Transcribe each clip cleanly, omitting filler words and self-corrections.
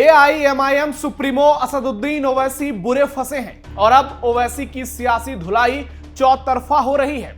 AIMIM supremo Asaduddin Owaisi बुरे फंसे हैं और अब ओवैसी की सियासी धुलाई चौतरफा हो रही है।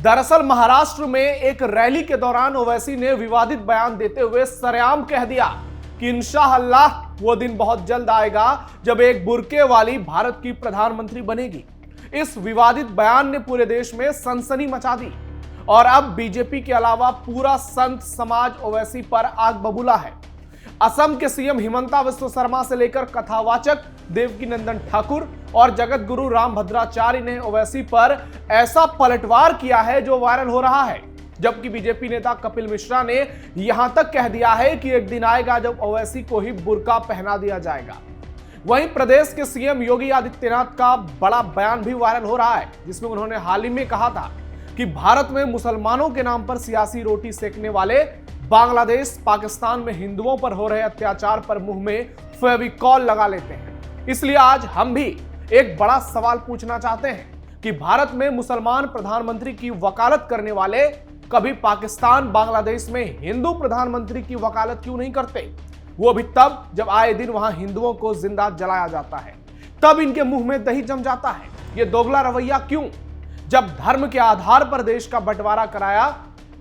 दरअसल महाराष्ट्र में एक रैली के दौरान ओवैसी ने विवादित बयान देते हुए सरेआम कह दिया कि इंशाअल्लाह वो दिन बहुत जल्द आएगा जब एक बुर्के वाली भारत की प्रधानमंत्री बनेगी। इस विवादित बयान ने पूरे देश में सनसनी मचा दी और अब बीजेपी के अलावा पूरा संत समाज ओवैसी पर आग बबूला है। असम के सीएम हिमंता बिस्वा शर्मा से लेकर कथावाचक देवकीनंदन ठाकुर और जगत गुरु रामभद्राचार्य ने ओवैसी पर ऐसा पलटवार किया है जो वायरल हो रहा है। जबकि बीजेपी नेता कपिल मिश्रा ने यहां तक कह दिया है कि एक दिन आएगा जब ओवैसी को ही बुर्का पहना दिया जाएगा। वहीं प्रदेश के सीएम योगी आदित्यनाथ का बड़ा बयान भी वायरल हो रहा है, जिसमें उन्होंने हाल ही में कहा था कि भारत में मुसलमानों के नाम पर सियासी रोटी सेकने वाले बांग्लादेश, पाकिस्तान में हिंदुओं पर हो रहे अत्याचार पर मुंह में फेविकॉल लगा लेते हैं। इसलिए आज हम भी एक बड़ा सवाल पूछना चाहते हैं कि भारत में मुसलमान प्रधानमंत्री की वकालत करने वाले कभी पाकिस्तान, बांग्लादेश में हिंदू प्रधानमंत्री की वकालत क्यों नहीं करते? वो भी तब जब आए दिन वहां हिंदुओं को जिंदा जलाया जाता है, तब इनके मुंह में दही जम जाता है। ये दोगला रवैया क्यों? जब धर्म के आधार पर देश का बंटवारा कराया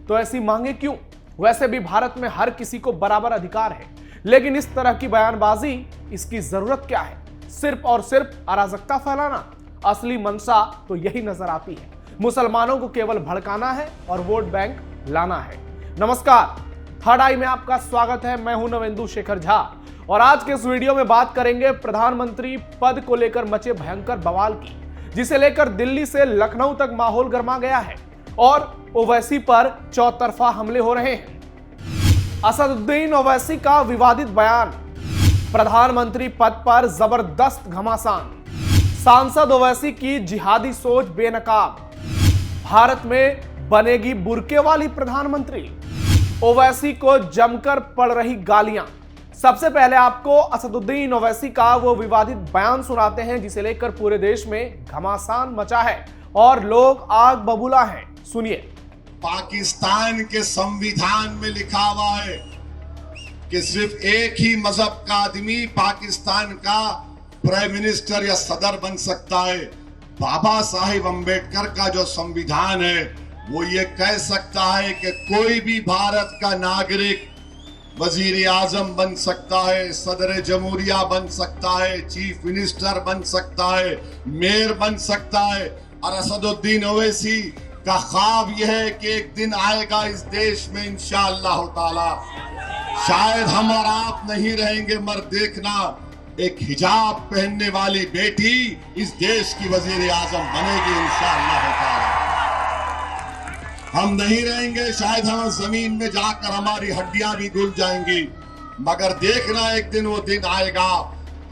तो ऐसी मांगे क्यों? वैसे भी भारत में हर किसी को बराबर अधिकार है, लेकिन इस तरह की बयानबाजी, इसकी जरूरत क्या है? सिर्फ और सिर्फ अराजकता फैलाना। असली मंशा तो यही नजर आती है, मुसलमानों को केवल भड़काना है और वोट बैंक लाना है। नमस्कार, थर्ड आई में आपका स्वागत है। मैं हूं नवेंदु शेखर झा और आज के इस वीडियो में बात करेंगे प्रधानमंत्री पद को लेकर मचे भयंकर बवाल की, जिसे लेकर दिल्ली से लखनऊ तक माहौल गर्मा गया है और ओवैसी पर चौतरफा हमले हो रहे हैं। असदुद्दीन ओवैसी का विवादित बयान, प्रधानमंत्री पद पर जबरदस्त घमासान, सांसद ओवैसी की जिहादी सोच बेनकाब, भारत में बनेगी बुर्के वाली प्रधानमंत्री, ओवैसी को जमकर पड़ रही गालियां। सबसे पहले आपको असदुद्दीन ओवैसी का वो विवादित बयान सुनाते हैं जिसे लेकर पूरे देश में घमासान मचा है और लोग आग बबूला हैं। सुनिए। पाकिस्तान के संविधान में लिखा हुआ है कि सिर्फ एक ही मजहब का आदमी पाकिस्तान का प्राइम मिनिस्टर या सदर बन सकता है। बाबा साहिब अंबेडकर का जो संविधान है वो ये कह सकता है कि कोई भी भारत का नागरिक वजीर आजम बन सकता है, सदर जमहूरिया बन सकता है, चीफ मिनिस्टर बन सकता है, मेयर बन सकता है। और असदुद्दीन ओवैसी का ख्वाब यह है कि एक दिन आएगा इस देश में इंशाअल्लाह ताला, शायद हम और आप नहीं रहेंगे मगर देखना, एक हिजाब पहनने वाली बेटी इस देश की वजीर आजम बनेगी इंशाअल्लाह ताला। हम नहीं रहेंगे, शायद हम जमीन में जाकर हमारी हड्डियां भी घुल जाएंगी, मगर देखना एक दिन वो दिन आएगा।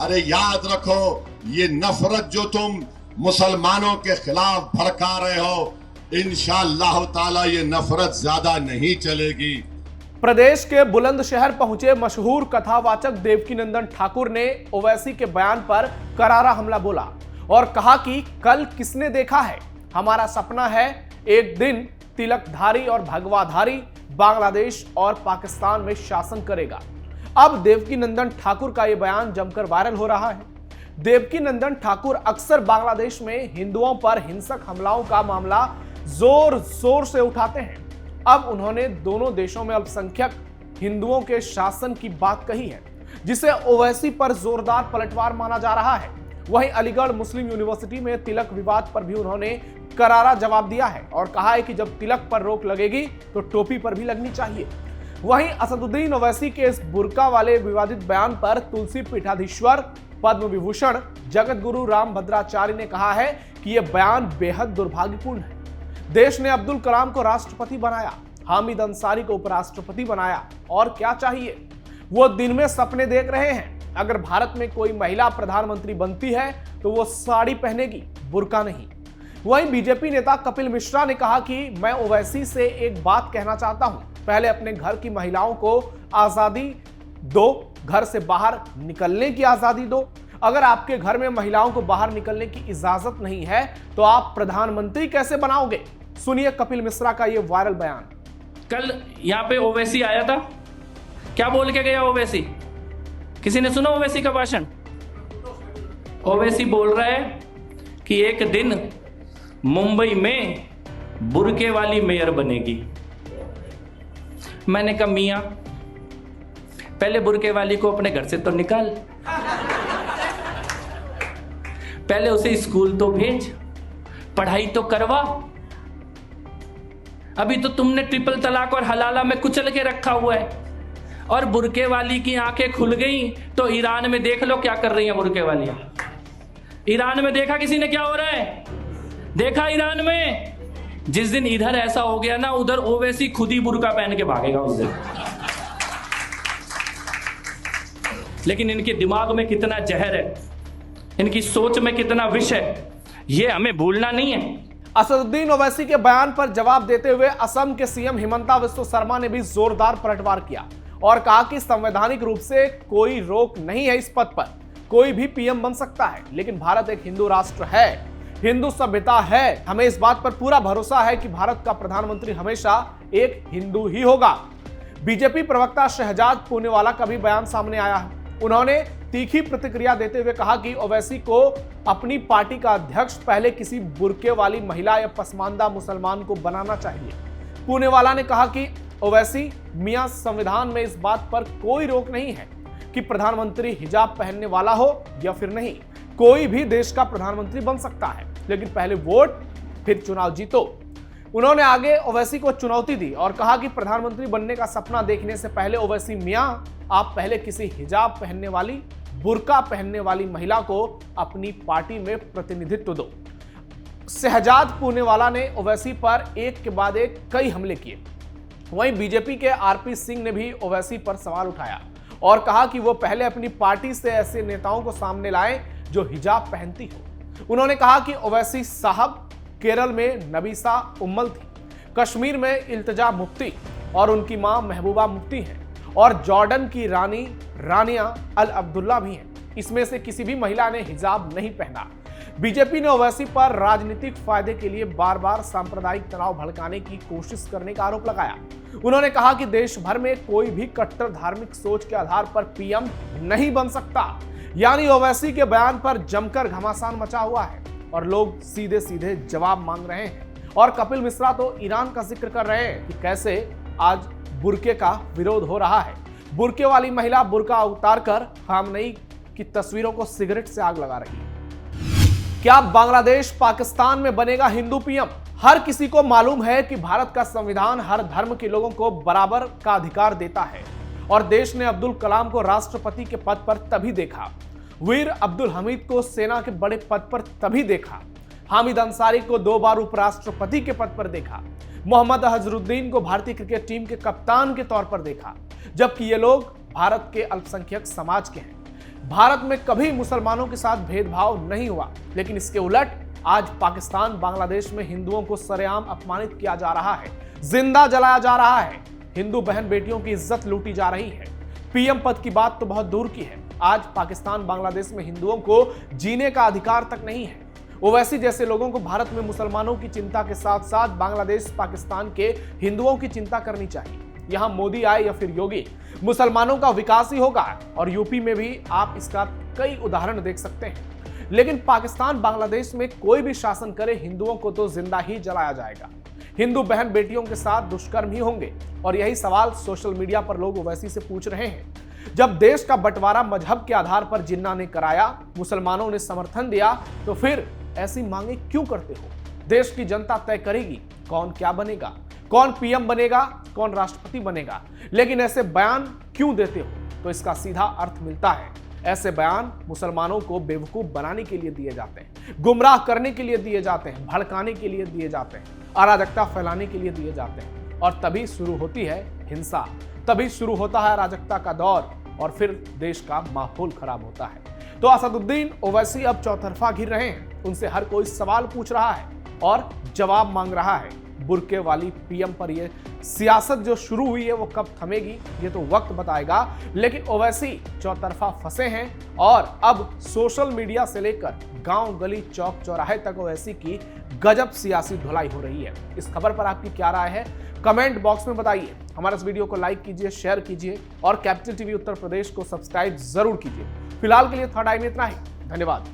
अरे याद रखो, ये नफरत जो तुम मुसलमानों के खिलाफ भड़का रहे हो, इंशाअल्लाह ताला ये नफरत ज्यादा नहीं चलेगी। प्रदेश के बुलंदशहर पहुंचे मशहूर कथावाचक देवकीनंदन ठाकुर ने ओवैसी के बयान पर करारा हमला बोला और कहा कि कल किसने देखा है, हमारा सपना है एक दिन तिलकधारी और भगवाधारी बांग्लादेश और पाकिस्तान में शासन करेगा। अब देवकीनंदन ठाकुर का यह बयान जमकर वायरल हो रहा है। देवकीनंदन ठाकुर अक्सर बांग्लादेश में हिंदुओं पर हिंसक हमलाओं का मामला जोर शोर से उठाते हैं। अब उन्होंने दोनों देशों में अल्पसंख्यक हिंदुओं के शासन की बात कही है, जिसे ओवैसी पर जोरदार पलटवार माना जा रहा है। वहीं अलीगढ़ मुस्लिम यूनिवर्सिटी में तिलक विवाद पर भी उन्होंने करारा जवाब दिया है और कहा है कि जब तिलक पर रोक लगेगी तो टोपी पर भी लगनी चाहिए। वहीं असदुद्दीन ओवैसी के इस बुर्का वाले विवादित बयान पर तुलसी पीठाधीश्वर, पद्म विभूषण जगत गुरु रामभद्राचार्य ने कहा है कि यह बयान बेहद दुर्भाग्यपूर्ण है। देश ने अब्दुल कलाम को राष्ट्रपति बनाया, हामिद अंसारी को उपराष्ट्रपति बनाया, और क्या चाहिए? वो दिन में सपने देख रहे हैं। अगर भारत में कोई महिला प्रधानमंत्री बनती है तो वो साड़ी पहनेगी, बुर्का नहीं। वहीं बीजेपी नेता कपिल मिश्रा ने कहा कि मैं ओवैसी से एक बात कहना चाहता हूं, पहले अपने घर की महिलाओं को आजादी दो, घर से बाहर निकलने की आजादी दो। अगर आपके घर में महिलाओं को बाहर निकलने की इजाजत नहीं है तो आप प्रधानमंत्री कैसे बनाओगे? सुनिए कपिल मिश्रा का यह वायरल बयान। कल यहाँ पे ओवैसी आया था, क्या बोल के गया ओवैसी? किसी ने सुना ओवैसी का भाषण? ओवैसी बोल रहा है कि एक दिन मुंबई में बुर्के वाली मेयर बनेगी। मैंने कहा मियां, पहले बुर्के वाली को अपने घर से तो निकाल, पहले उसे स्कूल तो भेज, पढ़ाई तो करवा। अभी तो तुमने ट्रिपल तलाक और हलाला में कुचल के रखा हुआ है, और बुर्के वाली की आंखें खुल गई तो ईरान में देख लो क्या कर रही हैं बुर्के वालियां। ईरान में देखा किसी ने क्या हो रहा है? देखा ईरान में? जिस दिन इधर ऐसा हो गया ना, उधर ओवैसी खुद ही बुर्का पहन के भागेगा उस दिन। लेकिन इनके दिमाग में कितना जहर है, इनकी सोच में कितना विष है, ये हमें भूलना नहीं है। असदुद्दीन ओवैसी के बयान पर जवाब देते हुए असम के सीएम हिमंता बिस्वा शर्मा ने भी जोरदार पलटवार किया और कहा कि संवैधानिक रूप से कोई रोक नहीं है इस पद पर, कोई भी पीएम बन सकता है, लेकिन भारत एक हिंदू राष्ट्र है, हिंदू सभ्यता है, हमें इस बात पर पूरा भरोसा है कि भारत का प्रधानमंत्री हमेशा एक हिंदू ही होगा। बीजेपी प्रवक्ता शहजाद पूनेवाला का भी बयान सामने आया है। उन्होंने तीखी प्रतिक्रिया देते हुए कहा कि ओवैसी को अपनी पार्टी का अध्यक्ष पहले किसी बुर्के वाली महिला या पसमानदा मुसलमान को बनाना चाहिए। पूनेवाला ने कहा कि ओवैसी मियां, संविधान में इस बात पर कोई रोक नहीं है कि प्रधानमंत्री हिजाब पहनने वाला हो या फिर नहीं, कोई भी देश का प्रधानमंत्री बन सकता है, लेकिन पहले वोट फिर चुनाव जीतो। उन्होंने आगे ओवैसी को चुनौती दी और कहा कि प्रधानमंत्री बनने का सपना देखने से पहले ओवैसी मियां, आप पहले किसी हिजाब पहनने वाली, बुर्का पहनने वाली महिला को अपनी पार्टी में प्रतिनिधित्व दो। शहजाद पूनेवाला ने ओवैसी पर एक के बाद एक कई हमले किए। वहीं बीजेपी के आरपी सिंह ने भी ओवैसी पर सवाल उठाया और कहा कि वो पहले अपनी पार्टी से ऐसे नेताओं को सामने लाएं जो हिजाब पहनती हो। उन्होंने कहा कि ओवैसी साहब केरल में नबीसा उम्मल थी, कश्मीर में इल्तिजा मुफ्ती और उनकी मां महबूबा मुफ्ती हैं, और जॉर्डन की रानी रानिया अल अब्दुल्ला भी हैं। इसमें से किसी भी महिला ने हिजाब नहीं पहना। बीजेपी ने ओवैसी पर राजनीतिक फायदे के लिए बार बार सांप्रदायिक तनाव भड़काने की कोशिश करने का आरोप लगाया। उन्होंने कहा कि देश भर में कोई भी कट्टर धार्मिक सोच के आधार पर पीएम नहीं बन सकता। यानी ओवैसी के बयान पर जमकर घमासान मचा हुआ है और लोग सीधे सीधे जवाब मांग रहे हैं। और कपिल मिश्रा तो ईरान का जिक्र कर रहे हैं कि कैसे आज बुर्के का विरोध हो रहा है। बुर्के वाली महिला बुर्का उतार कर खामनेई की तस्वीरों को सिगरेट से आग लगा रही है। क्या बांग्लादेश पाकिस्तान में बनेगा हिंदू पीएम? हर किसी को मालूम है कि भारत का संविधान हर धर्म के लोगों को बराबर का अधिकार देता है और देश ने अब्दुल कलाम को राष्ट्रपति के पद पर तभी देखा, वीर अब्दुल हमीद को सेना के बड़े पद पर तभी देखा, हामिद अंसारी को 2 बार उपराष्ट्रपति के पद पर देखा, मोहम्मद अजहरुद्दीन को भारतीय क्रिकेट टीम के कप्तान के तौर पर देखा, जबकि ये लोग भारत के अल्पसंख्यक समाज के हैं। भारत में कभी मुसलमानों के साथ भेदभाव नहीं हुआ, लेकिन इसके उलट आज पाकिस्तान बांग्लादेश में हिंदुओं को सरेआम अपमानित किया जा रहा है, जिंदा जलाया जा रहा है, हिंदू बहन बेटियों की इज्जत लूटी जा रही है। पीएम पद की बात तो बहुत दूर की है, आज पाकिस्तान बांग्लादेश में हिंदुओं को जीने का अधिकार तक नहीं है। ओवैसी जैसे लोगों को भारत में मुसलमानों की चिंता के साथ साथ बांग्लादेश पाकिस्तान के हिंदुओं की चिंता करनी चाहिए। यहां मोदी आए या फिर योगी, मुसलमानों का विकास ही होगा और यूपी में भी आप इसका कई उदाहरण देख सकते हैं। लेकिन पाकिस्तान बांग्लादेश में कोई भी शासन करे, हिंदुओं को तो जिंदा ही जलाया जाएगा, हिंदू बहन बेटियों के साथ दुष्कर्म ही होंगे। और यही सवाल सोशल मीडिया पर लोग ओवैसी से पूछ रहे हैं। जब देश का बंटवारा मजहब के आधार पर जिन्ना ने कराया, मुसलमानों ने समर्थन दिया, तो फिर ऐसी मांगे क्यों करते हो? देश की जनता तय करेगी कौन क्या बनेगा, कौन पीएम बनेगा, कौन राष्ट्रपति बनेगा। लेकिन ऐसे बयान क्यों देते हो? तो इसका सीधा अर्थ मिलता है, ऐसे बयान मुसलमानों को बेवकूफ बनाने के लिए दिए जाते हैं, गुमराह करने के लिए दिए जाते हैं, भड़काने के लिए दिए जाते हैं, अराजकता फैलाने के लिए दिए जाते हैं। और तभी शुरू होती है हिंसा, तभी शुरू होता है अराजकता का दौर और फिर देश का माहौल खराब होता है। तो असदुद्दीन ओवैसी अब चौतरफा घिर रहे हैं, उनसे हर कोई सवाल पूछ रहा है और जवाब मांग रहा है। बुर्के वाली पीएम पर यह सियासत जो शुरू हुई है वो कब थमेगी ये तो वक्त बताएगा। लेकिन ओवैसी चौतरफा फंसे हैं और अब सोशल मीडिया से लेकर गांव गली चौक चौराहे तक ओवैसी की गजब सियासी धुलाई हो रही है। इस खबर पर आपकी क्या राय है, कमेंट बॉक्स में बताइए। हमारे इस वीडियो को लाइक कीजिए, शेयर कीजिए और कैपिटल टीवी उत्तर प्रदेश को सब्सक्राइब जरूर कीजिए। फिलहाल के लिए थर्ड आई में इतना ही। धन्यवाद।